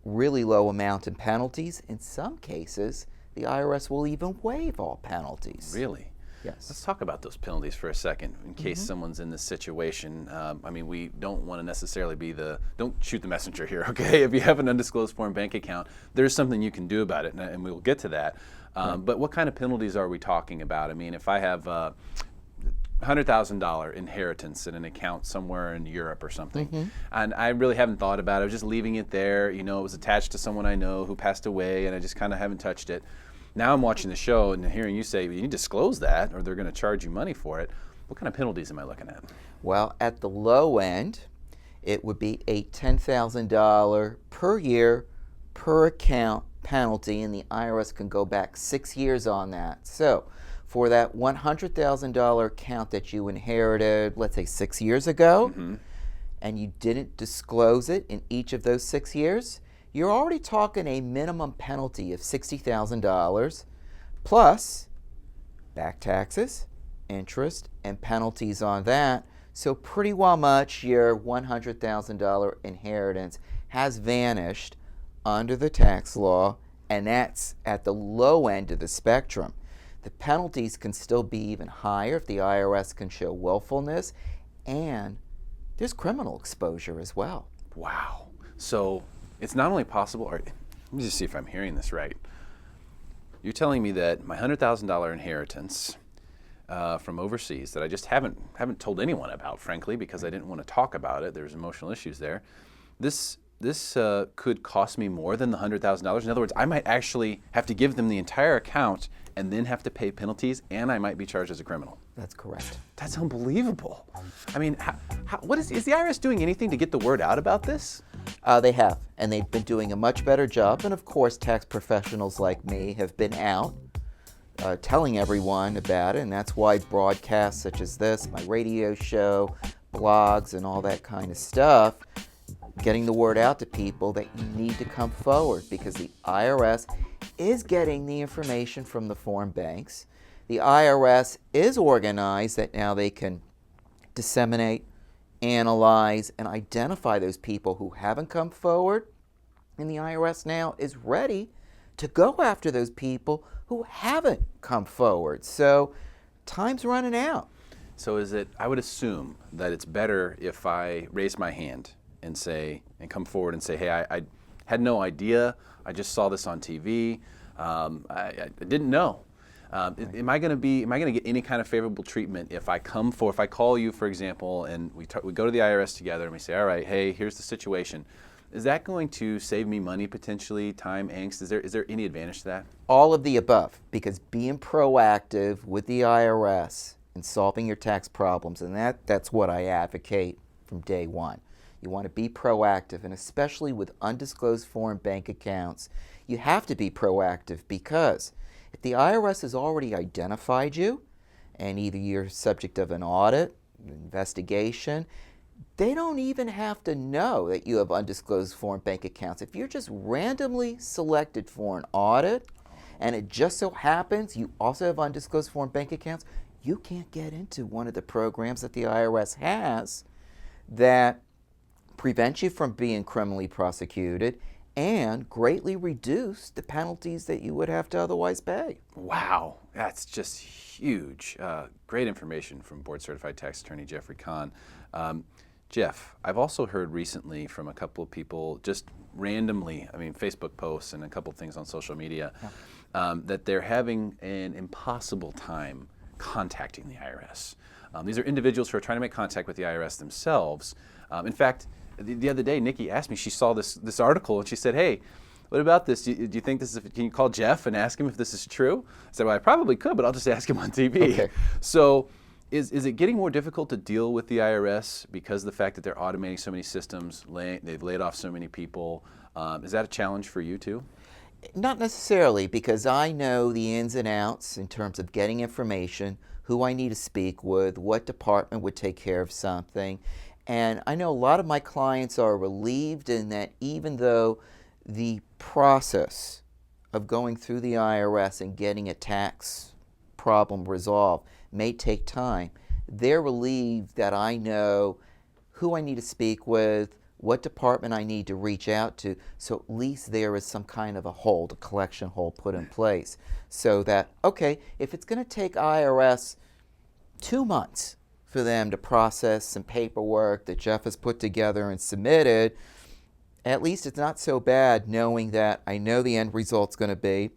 really low amount in penalties. In some cases, the IRS will even waive all penalties. Really? Yes. Let's talk about those penalties for a second, in case someone's in this situation. I mean, we don't want to necessarily don't shoot the messenger here, okay? If you have an undisclosed foreign bank account, there's something you can do about it, and we'll get to that. But what kind of penalties are we talking about? I mean, if I have $100,000 inheritance in an account somewhere in Europe or something, and I really haven't thought about it, I was just leaving it there, it was attached to someone I know who passed away, and I just kind of haven't touched it. Now I'm watching the show and hearing you say you need to disclose that or they're going to charge you money for it. What kind of penalties am I looking at? Well, at the low end, it would be a $10,000 per year per account penalty, and the IRS can go back 6 years on that. So for that $100,000 account that you inherited, let's say 6 years ago, and you didn't disclose it in each of those 6 years, you're already talking a minimum penalty of $60,000 plus back taxes, interest, and penalties on that. So pretty well much your $100,000 inheritance has vanished under the tax law, and that's at the low end of the spectrum. The penalties can still be even higher if the IRS can show willfulness, and there's criminal exposure as well. Wow. So it's not only possible, let me just see if I'm hearing this right. You're telling me that my $100,000 inheritance from overseas that I just haven't told anyone about, frankly, because I didn't want to talk about it. There's emotional issues there. This could cost me more than the $100,000. In other words, I might actually have to give them the entire account and then have to pay penalties, and I might be charged as a criminal. That's correct. That's unbelievable. I mean, is the IRS doing anything to get the word out about this? They have, and they've been doing a much better job. And of course, tax professionals like me have been out telling everyone about it, and that's why broadcasts such as this, my radio show, blogs, and all that kind of stuff, getting the word out to people that you need to come forward, because the IRS is getting the information from the foreign banks. The IRS is organized that now they can disseminate, analyze, and identify those people who haven't come forward. And the IRS now is ready to go after those people who haven't come forward. So time's running out. So I would assume that it's better if I raise my hand and come forward and say, hey, I had no idea. I just saw this on TV. I didn't know. Am I going to get any kind of favorable treatment if I call you, for example, and we go to the IRS together and we say, all right, hey, here's the situation. Is that going to save me money potentially, time, angst? Is there any advantage to that? All of the above, because being proactive with the IRS and solving your tax problems, and that's what I advocate from day one. You want to be proactive, and especially with undisclosed foreign bank accounts, you have to be proactive, because if the IRS has already identified you, and either you're subject of an audit, an investigation, they don't even have to know that you have undisclosed foreign bank accounts. If you're just randomly selected for an audit, and it just so happens you also have undisclosed foreign bank accounts, you can't get into one of the programs that the IRS has that prevent you from being criminally prosecuted and greatly reduce the penalties that you would have to otherwise pay. Wow, that's just huge. Great information from Board Certified Tax Attorney Jeffrey Kahn. Jeff, I've also heard recently from a couple of people, just randomly, Facebook posts and a couple of things on social media, that they're having an impossible time contacting the IRS. These are individuals who are trying to make contact with the IRS themselves. In fact, the other day, Nikki asked me, she saw this article and she said, hey, what about this? Do you think this is, can you call Jeff and ask him if this is true? I said, well, I probably could, but I'll just ask him on TV. Okay. So is it getting more difficult to deal with the IRS because of the fact that they're automating so many systems, they've laid off so many people? Is that a challenge for you too? Not necessarily, because I know the ins and outs in terms of getting information, who I need to speak with, what department would take care of something. And I know a lot of my clients are relieved in that even though the process of going through the IRS and getting a tax problem resolved may take time, they're relieved that I know who I need to speak with, what department I need to reach out to, so at least there is some kind of a hold, a collection hold put in place, so that, okay, if it's going to take IRS 2 months for them to process some paperwork that Jeff has put together and submitted, at least it's not so bad knowing that I know the end result's going to be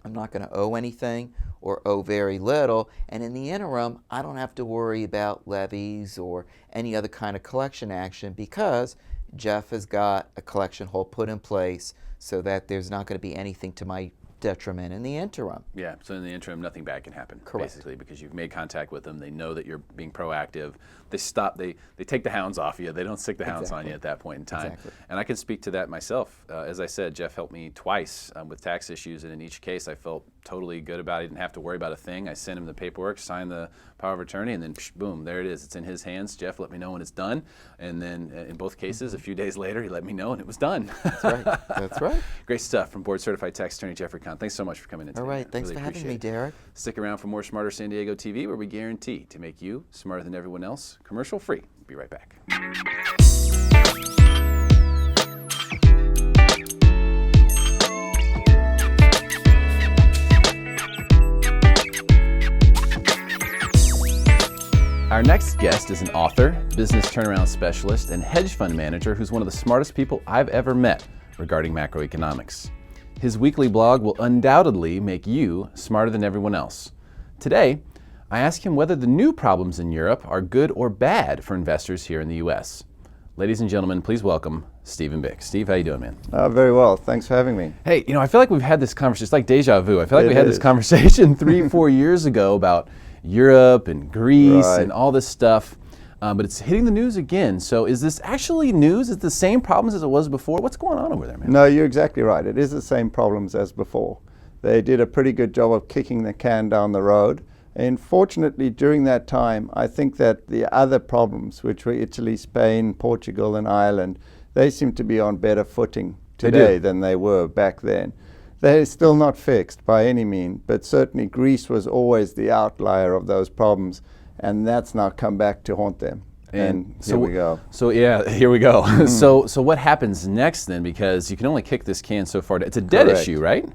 I'm not going to owe anything or owe very little, and in the interim I don't have to worry about levies or any other kind of collection action because Jeff has got a collection hold put in place so that there's not going to be anything to my detriment in the interim. Yeah, so in the interim, nothing bad can happen, Correct. basically, because you've made contact with them. They know that you're being proactive. They take the hounds off you. They don't stick the hounds on you at that point in time. Exactly. And I can speak to that myself. As I said, Jeff helped me twice with tax issues, and in each case, I felt totally good about it. I didn't have to worry about a thing. I sent him the paperwork, signed the power of attorney, and then boom, there it is. It's in his hands. Jeff let me know when it's done, and then in both cases, a few days later, he let me know, and it was done. That's right. That's right. Great stuff from board certified tax attorney Jeffrey Kahn. Thanks so much for coming in today. All right. Man. Thanks Really for having appreciate me, it. Derek. Stick around for more Smarter San Diego TV, where we guarantee to make you smarter than everyone else. Commercial free. Be right back. Our next guest is an author, business turnaround specialist, and hedge fund manager who's one of the smartest people I've ever met regarding macroeconomics. His weekly blog will undoubtedly make you smarter than everyone else. Today, I ask him whether the new problems in Europe are good or bad for investors here in the U.S. Ladies and gentlemen, please welcome Steve and Bick. Steve, how you doing, man? Very well. Thanks for having me. Hey, I feel like we've had this conversation. It's like deja vu. I feel like It we had this is. conversation 3-4 years ago about Europe and Greece Right. and all this stuff, but it's hitting the news again. So is this actually news? Is it the same problems as it was before? What's going on over there, man? No, you're exactly right. It is the same problems as before. They did a pretty good job of kicking the can down the road. And fortunately, during that time, I think that the other problems, which were Italy, Spain, Portugal, and Ireland, they seem to be on better footing They do. today than they were back then. They're still not fixed by any means, but certainly Greece was always the outlier of those problems, and that's now come back to haunt them. And here we go. So yeah, here we go. So what happens next then? Because you can only kick this can so far. It's a debt Correct. issue, right?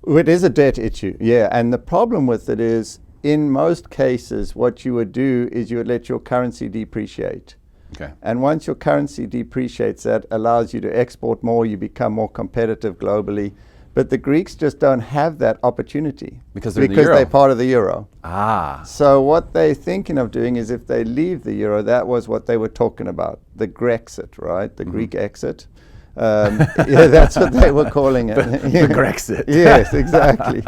It is a debt issue, yeah. And the problem with it is, in most cases, what you would do is you would let your currency depreciate. Okay. And once your currency depreciates, that allows you to export more, you become more competitive globally. But the Greeks just don't have that opportunity Because they're in the euro. they're part of the euro. Ah. So what they're thinking of doing is if they leave the euro, that was what they were talking about, the Grexit, right? The Greek exit. Yeah, that's what they were calling it. The Grexit. Yes, exactly.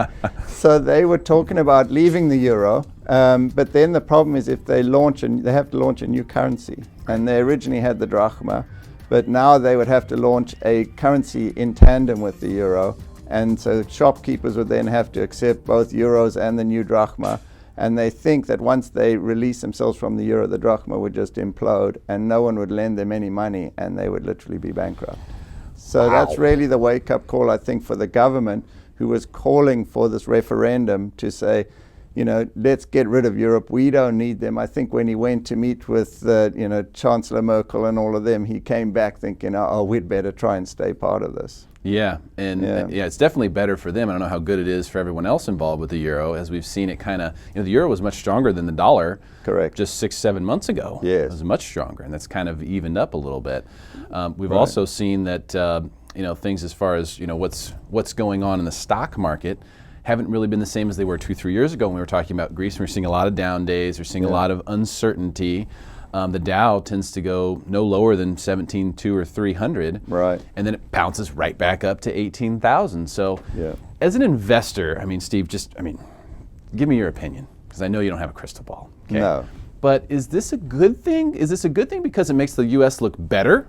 So they were talking about leaving the euro, but then the problem is if they launch, they have to launch a new currency. And they originally had the drachma, but now they would have to launch a currency in tandem with the euro. And so shopkeepers would then have to accept both euros and the new drachma. And they think that once they release themselves from the euro, the drachma would just implode and no one would lend them any money and they would literally be bankrupt. So that's really the wake-up call, I think, for the government, who was calling for this referendum to say, let's get rid of Europe. We don't need them. I think when he went to meet with, Chancellor Merkel and all of them, he came back thinking, we'd better try and stay part of this. Yeah, and it's definitely better for them. I don't know how good it is for everyone else involved with the euro, as we've seen it kind of, the euro was much stronger than the dollar. Correct. Just 6-7 months ago. Yes. It was much stronger, and that's kind of evened up a little bit. We've also seen that, things as far as, what's going on in the stock market haven't really been the same as they were 2-3 years ago when we were talking about Greece. We're seeing a lot of down days. We're seeing a lot of uncertainty. The Dow tends to go no lower than 17,200 or 300. Right. And then it bounces right back up to 18,000. So Yeah. as an investor, I mean, Steve, give me your opinion, because I know you don't have a crystal ball. Okay? No. But is this a good thing? Is this a good thing because it makes the U.S. look better?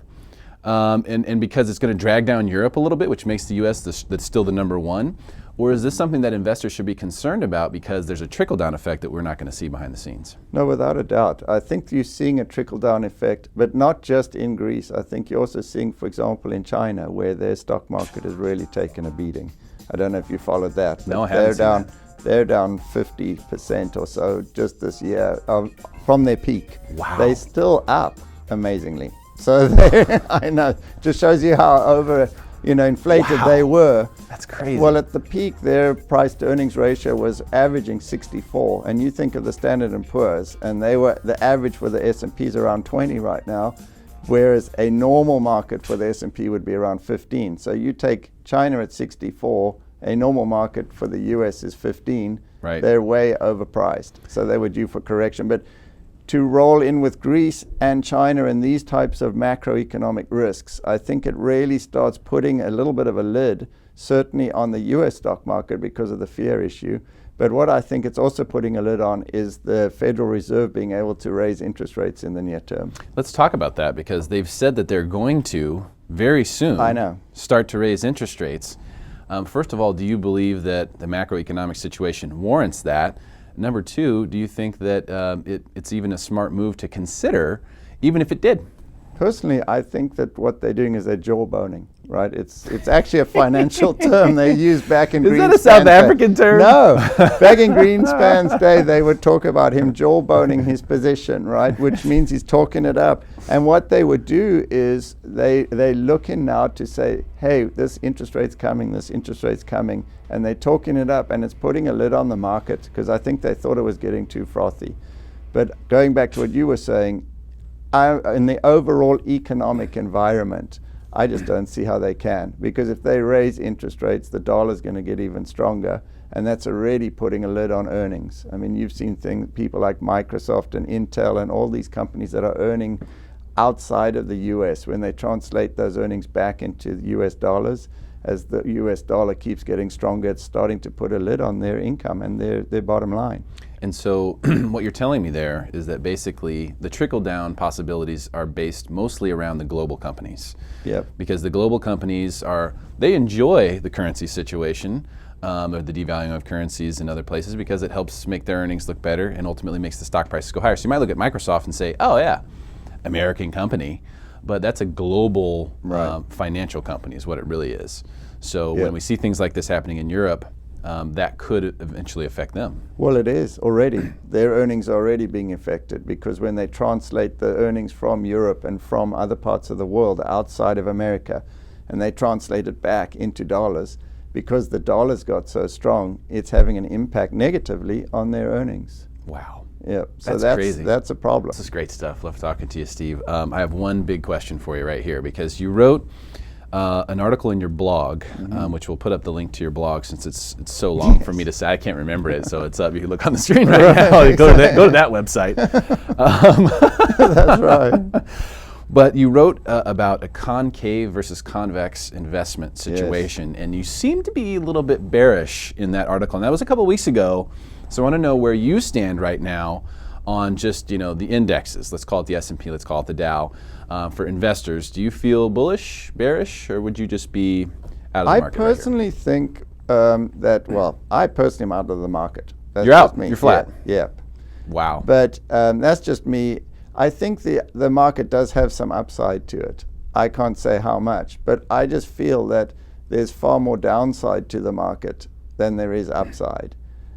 And because it's going to drag down Europe a little bit, which makes the U.S. That's still the number one? Or is this something that investors should be concerned about because there's a trickle-down effect that we're not going to see behind the scenes? No, without a doubt. I think you're seeing a trickle-down effect, but not just in Greece. I think you're also seeing, for example, in China, where their stock market has really taken a beating. I don't know if you followed that. No, I haven't seen that. They're down 50% or so just this year from their peak. Wow. They're still up, amazingly. So I know, just shows you how inflated they were. That's crazy. Well, at the peak, their price to earnings ratio was averaging 64, and you think of the Standard & Poor's, and the average for the S&P is around 20 right now, whereas a normal market for the S&P would be around 15. So you take China at 64, a normal market for the US is 15. Right. They're way overpriced, so they were due for correction. But to roll in with Greece and China and these types of macroeconomic risks, I think it really starts putting a little bit of a lid, certainly on the US stock market because of the fear issue. But what I think it's also putting a lid on is the Federal Reserve being able to raise interest rates in the near term. Let's talk about that, because they've said that they're going to very soon start to raise interest rates. First of all, do you believe that the macroeconomic situation warrants that? Number two, do you think that it's even a smart move to consider, even if it did? Personally, I think that what they're doing is they're jawboning, right? It's actually a financial term they use back in Greenspan's day. Is that a South African term? No. Back in Greenspan's day, they would talk about him jawboning his position, right? Which means he's talking it up. And what they would do is they look in now to say, hey, this interest rate's coming, this interest rate's coming. And they're talking it up, and it's putting a lid on the market because I think they thought it was getting too frothy. But going back to what you were saying, in the overall economic environment, I just don't see how they can, because if they raise interest rates, the dollar's going to get even stronger, and that's already putting a lid on earnings. I mean, you've seen people like Microsoft and Intel and all these companies that are earning outside of the US, when they translate those earnings back into US dollars, as the US dollar keeps getting stronger, it's starting to put a lid on their income and their bottom line. And so what you're telling me there is that basically the trickle-down possibilities are based mostly around the global companies. Yep. Because the global companies they enjoy the currency situation, or the devaluing of currencies in other places, because it helps make their earnings look better and ultimately makes the stock prices go higher. So you might look at Microsoft and say, oh yeah, American company, but that's a global financial company is what it really is. So when we see things like this happening in Europe, that could eventually affect them. Well, it is already. Their earnings are already being affected, because when they translate the earnings from Europe and from other parts of the world outside of America, and they translate it back into dollars, because the dollar's got so strong, it's having an impact negatively on their earnings. Wow. Yeah, so that's crazy. That's a problem. This is great stuff. Love talking to you, Steve. I have one big question for you right here, because you wrote an article in your blog, which we'll put up the link to your blog since it's so long for me to say. I can't remember it, so it's up. You can look on the screen right now. Go to that website. That's right. But you wrote about a concave versus convex investment situation, and you seem to be a little bit bearish in that article. And that was a couple of weeks ago. So I want to know where you stand right now on just the indexes. Let's call it the S&P. Let's call it the Dow. For investors, do you feel bullish, bearish, or would you just be out of the market? I personally think I personally am out of the market. That's You're out. Me. You're flat. Yeah. Wow. But that's just me. I think the market does have some upside to it. I can't say how much, but I just feel that there's far more downside to the market than there is upside.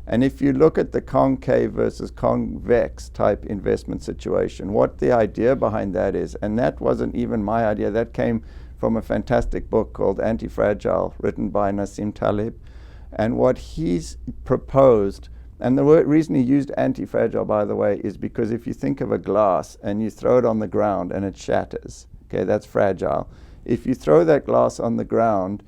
And if you look at the concave versus convex type investment situation, what the idea behind that is, and that wasn't even my idea, that came from a fantastic book called Anti-Fragile, written by Nassim Taleb. And what he's proposed, and the reason he used anti-fragile, by the way, is because if you think of a glass and you throw it on the ground and it shatters, okay, that's fragile. If you throw that glass on the ground,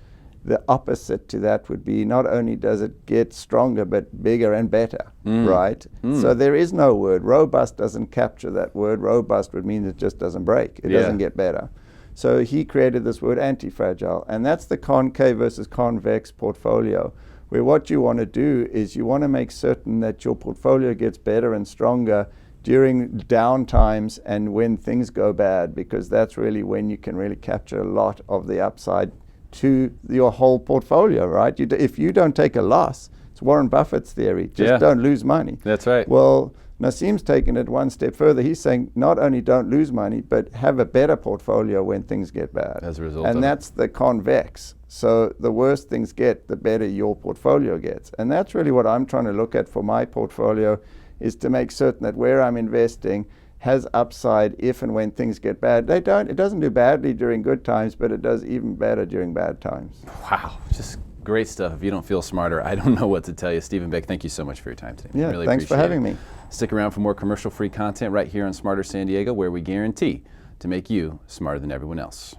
the opposite to that would be not only does it get stronger, but bigger and better, right? So there is no word. Robust doesn't capture that word. Robust would mean it just doesn't break. It doesn't get better. So he created this word anti-fragile, and that's the concave versus convex portfolio, where what you want to do is you want to make certain that your portfolio gets better and stronger during down times and when things go bad, because that's really when you can really capture a lot of the upside to your whole portfolio, right? If you don't take a loss, it's Warren Buffett's theory, just don't lose money. That's right. Well, Nassim's taken it one step further. He's saying not only don't lose money, but have a better portfolio when things get bad. As a result and of that's the convex. So the worse things get, the better your portfolio gets. And that's really what I'm trying to look at for my portfolio, is to make certain that where I'm investing has upside if and when things get bad. It doesn't do badly during good times, but it does even better during bad times. Wow, just great stuff. If you don't feel smarter, I don't know what to tell you. Stephen Bick, thank you so much for your time today. Yeah, really thanks for having me. Stick around for more commercial-free content right here on Smarter San Diego, where we guarantee to make you smarter than everyone else.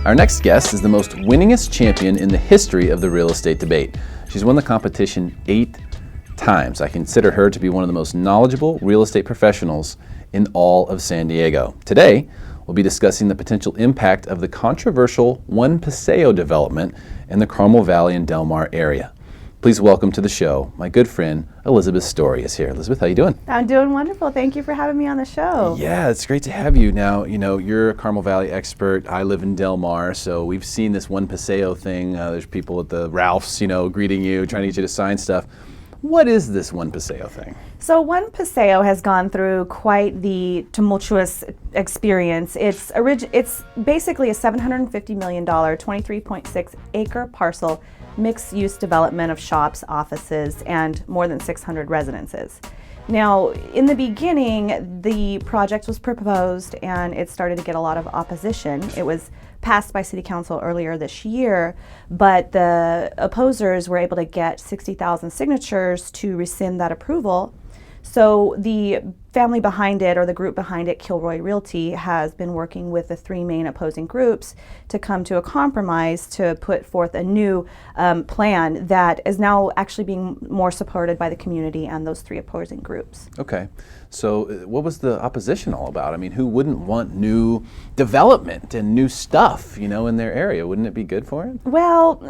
Our next guest is the most winningest champion in the history of the real estate debate. She's won the competition 8 times. I consider her to be one of the most knowledgeable real estate professionals in all of San Diego. Today, we'll be discussing the potential impact of the controversial One Paseo development in the Carmel Valley and Del Mar area. Please welcome to the show my good friend Elizabeth Story is here. Elizabeth, how you doing? I'm doing wonderful. Thank you for having me on the show. Yeah, it's great to have you. Now, you're a Carmel Valley expert. I live in Del Mar, so we've seen this One Paseo thing. There's people at the Ralphs, greeting you, trying to get you to sign stuff. What is this One Paseo thing? So One Paseo has gone through quite the tumultuous experience. It's basically a $750 million, 23.6 acre parcel, mixed-use development of shops, offices, and more than 600 residences. Now, in the beginning, the project was proposed and it started to get a lot of opposition. It was passed by City Council earlier this year, but the opposers were able to get 60,000 signatures to rescind that approval. So the family behind it, or the group behind it, Kilroy Realty, has been working with the 3 main opposing groups to come to a compromise to put forth a new plan that is now actually being more supported by the community and those 3 opposing groups. Okay. So what was the opposition all about? I mean, who wouldn't want new development and new stuff, in their area? Wouldn't it be good for it? Well,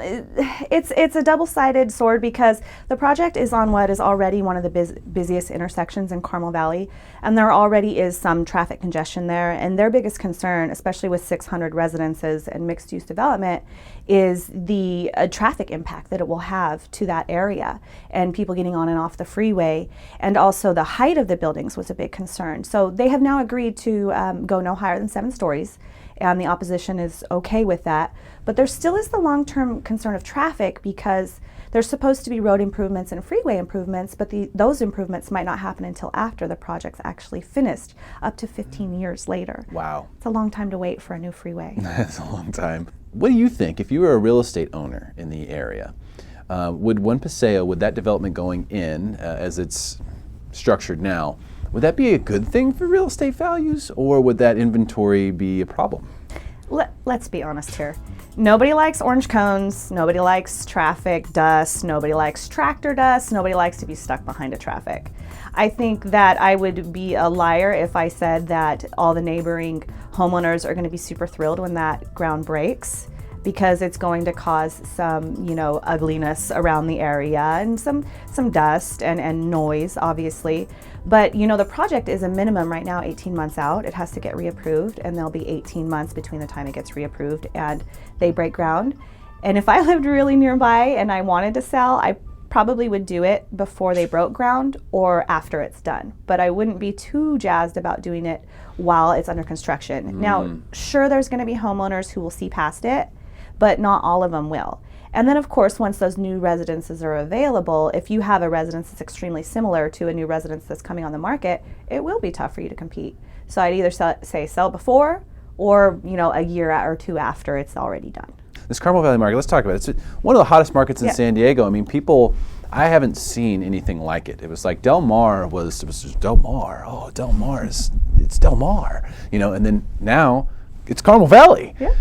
it's a double-sided sword, because the project is on what is already one of the busiest intersections in Carmel Valley, and there already is some traffic congestion there, and their biggest concern, especially with 600 residences and mixed-use development, is the traffic impact that it will have to that area and people getting on and off the freeway, and also the height of the buildings was a big concern. So they have now agreed to go no higher than 7 stories, and the opposition is okay with that. But there still is the long-term concern of traffic, because there's supposed to be road improvements and freeway improvements, but those improvements might not happen until after the project's actually finished, up to 15 years later. Wow. It's a long time to wait for a new freeway. That's a long time. What do you think, if you were a real estate owner in the area, would One Paseo, would that development going in as it's structured now, would that be a good thing for real estate values, or would that inventory be a problem? Let's be honest here. Nobody likes orange cones, nobody likes traffic dust, nobody likes tractor dust, nobody likes to be stuck behind a traffic. I think that I would be a liar if I said that all the neighboring homeowners are going to be super thrilled when that ground breaks, because it's going to cause some, ugliness around the area and some dust and noise, obviously. But, the project is a minimum right now 18 months out. It has to get reapproved, and there'll be 18 months between the time it gets reapproved and they break ground. And if I lived really nearby and I wanted to sell, I probably would do it before they broke ground or after it's done. But I wouldn't be too jazzed about doing it while it's under construction. Now, sure, there's going to be homeowners who will see past it, but not all of them will. And then, of course, once those new residences are available, if you have a residence that's extremely similar to a new residence that's coming on the market, it will be tough for you to compete. So I'd either sell before, or a year or 2 after it's already done. This Carmel Valley market, let's talk about it. It's one of the hottest markets in San Diego. I mean, people I haven't seen anything like it. It was like Del Mar was just Del Mar. Oh, Del Mar it's Del Mar, and then now it's Carmel Valley. Yeah.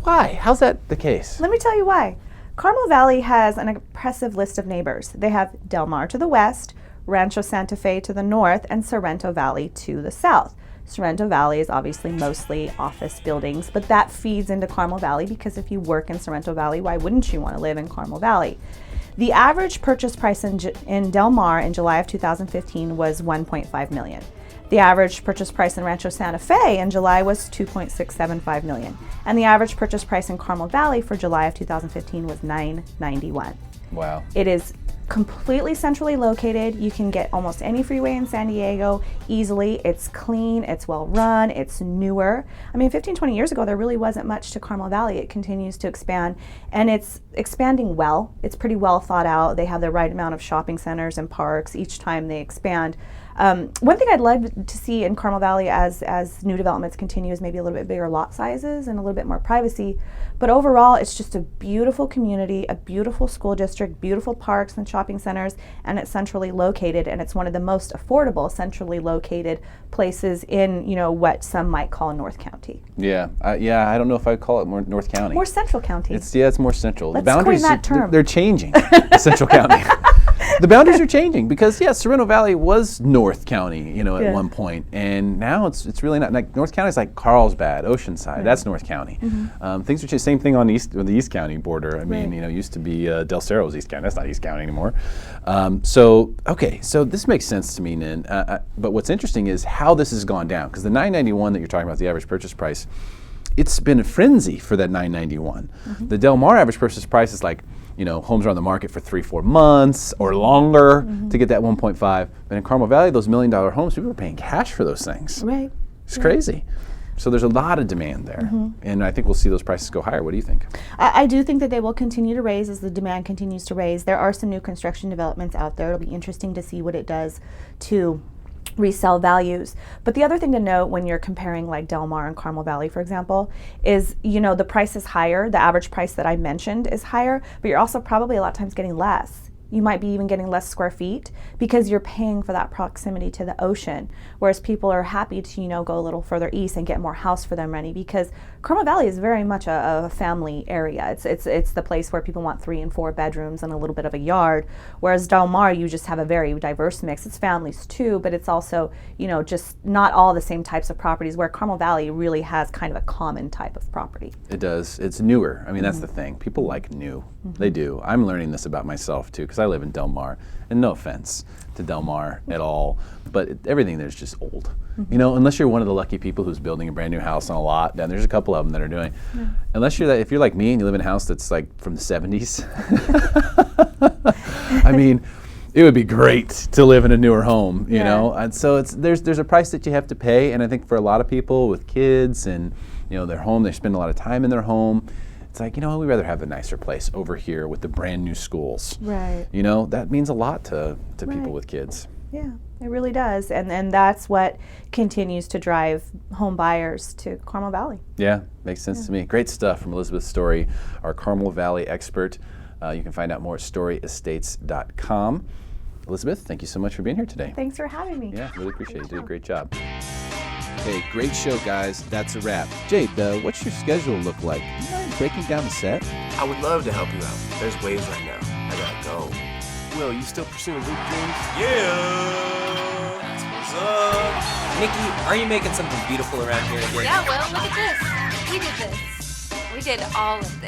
Why? How's that the case? Let me tell you why. Carmel Valley has an impressive list of neighbors. They have Del Mar to the west, Rancho Santa Fe to the north, and Sorrento Valley to the south. Sorrento Valley is obviously mostly office buildings, but that feeds into Carmel Valley because if you work in Sorrento Valley, why wouldn't you want to live in Carmel Valley? The average purchase price in Del Mar in July of 2015 was $1.5 million. The average purchase price in Rancho Santa Fe in July was $2.675 million. And the average purchase price in Carmel Valley for July of 2015 was $991. Wow. It is completely centrally located. You can get almost any freeway in San Diego easily. It's clean, it's well run, it's newer. I mean, 15, 20 years ago, there really wasn't much to Carmel Valley. It continues to expand, and it's expanding well. It's pretty well thought out. They have the right amount of shopping centers and parks each time they expand. One thing I'd love to see in Carmel Valley as new developments continue is maybe a little bit bigger lot sizes and a little bit more privacy. But overall, it's just a beautiful community, a beautiful school district, beautiful parks and shopping centers, and it's centrally located, and it's one of the most affordable centrally located places in, what some might call North County. Yeah, I don't know if I'd call it more North County. More Central County. It's more central. Let's the boundaries coin that term. They're changing. Central County. The boundaries are changing because Sorrento Valley was North County, at one point, and now it's really not. Like North County is like Carlsbad, Oceanside. That's North County. Mm-hmm. Things are changing. Same thing on the East County border. I mean, used to be Del Cerro's East County. That's not East County anymore. So this makes sense to me, Nin. But what's interesting is how this has gone down, because the $991 that you're talking about, the average purchase price, it's been a frenzy for that $991. Mm-hmm. The Del Mar average purchase price is like, homes are on the market for 3-4 months or longer to get that 1.5. But in Carmel Valley, those $1 million homes, people are paying cash for those things. Right. It's crazy. So there's a lot of demand there. And I think we'll see those prices go higher. What do you think? I do think that they will continue to raise as the demand continues to raise. There are some new construction developments out there. It'll be interesting to see what it does to resale values. But the other thing to note when you're comparing like Del Mar and Carmel Valley, for example, is, the price is higher. The average price that I mentioned is higher, but you're also probably a lot of times getting less. You might be even getting less square feet because you're paying for that proximity to the ocean, whereas people are happy to, go a little further east and get more house for their money, because Carmel Valley is very much a family area. It's the place where people want 3 and 4 bedrooms and a little bit of a yard, whereas Del Mar, you just have a very diverse mix. It's families too, but it's also, just not all the same types of properties, where Carmel Valley really has kind of a common type of property. It does. It's newer. I mean, that's the thing. People like new. They do. I'm learning this about myself too, because I live in Del Mar, and no offense to Del Mar at all, but everything there's just old. Unless you're one of the lucky people who's building a brand new house on a lot, and there's a couple of them that are doing. Yeah. Unless you're if you're like me and you live in a house that's like from the 70s, I mean, it would be great to live in a newer home, you know. And so there's a price that you have to pay, and I think for a lot of people with kids and their home, they spend a lot of time in their home. It's like, we'd rather have a nicer place over here with the brand new schools. Right. That means a lot to people with kids. Yeah, it really does. And that's what continues to drive home buyers to Carmel Valley. Yeah, makes sense to me. Great stuff from Elizabeth Story, our Carmel Valley expert. You can find out more at storyestates.com. Elizabeth, thank you so much for being here today. Thanks for having me. Yeah, really appreciate it. You did a great job. Hey, great show, guys. That's a wrap. Jade, what's your schedule look like? You mind breaking down the set? I would love to help you out. There's waves right now. I gotta go. Will, you still pursuing hoop dreams? Yeah! That's what's up. Nikki, are you making something beautiful around here again? Yeah, Will, look at this. We did this. We did all of this.